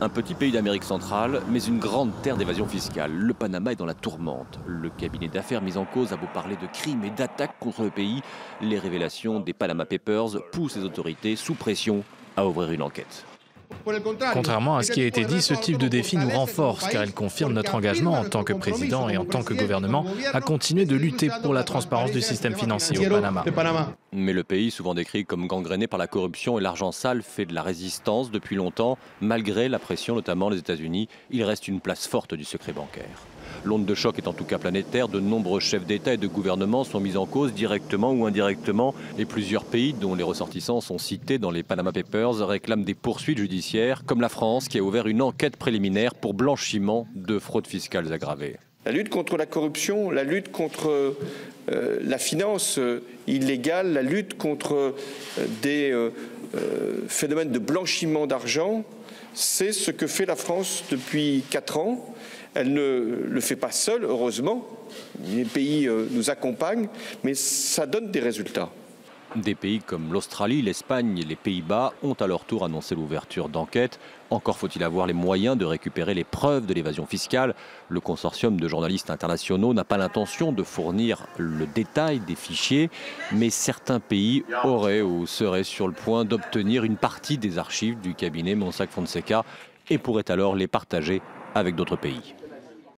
Un petit pays d'Amérique centrale, mais une grande terre d'évasion fiscale. Le Panama est dans la tourmente. Le cabinet d'affaires mis en cause a beau parler de crimes et d'attaques contre le pays. Les révélations des Panama Papers poussent les autorités sous pression à ouvrir une enquête. Contrairement à ce qui a été dit, ce type de défi nous renforce car il confirme notre engagement en tant que président et en tant que gouvernement à continuer de lutter pour la transparence du système financier au Panama. Mais le pays, souvent décrit comme gangréné par la corruption et l'argent sale, fait de la résistance depuis longtemps. Malgré la pression, notamment des États-Unis, il reste une place forte du secret bancaire. L'onde de choc est en tout cas planétaire. De nombreux chefs d'État et de gouvernement sont mis en cause directement ou indirectement. Et plusieurs pays, dont les ressortissants sont cités dans les Panama Papers, réclament des poursuites judiciaires, comme la France qui a ouvert une enquête préliminaire pour blanchiment de fraudes fiscales aggravées. La lutte contre la corruption, la lutte contre la finance illégale, la lutte contre des phénomènes de blanchiment d'argent, c'est ce que fait la France depuis 4 ans. Elle ne le fait pas seule, heureusement. Les pays nous accompagnent, mais ça donne des résultats. Des pays comme l'Australie, l'Espagne et les Pays-Bas ont à leur tour annoncé l'ouverture d'enquêtes. Encore faut-il avoir les moyens de récupérer les preuves de l'évasion fiscale. Le consortium de journalistes internationaux n'a pas l'intention de fournir le détail des fichiers, mais certains pays auraient ou seraient sur le point d'obtenir une partie des archives du cabinet Mossack Fonseca et pourraient alors les partager avec d'autres pays.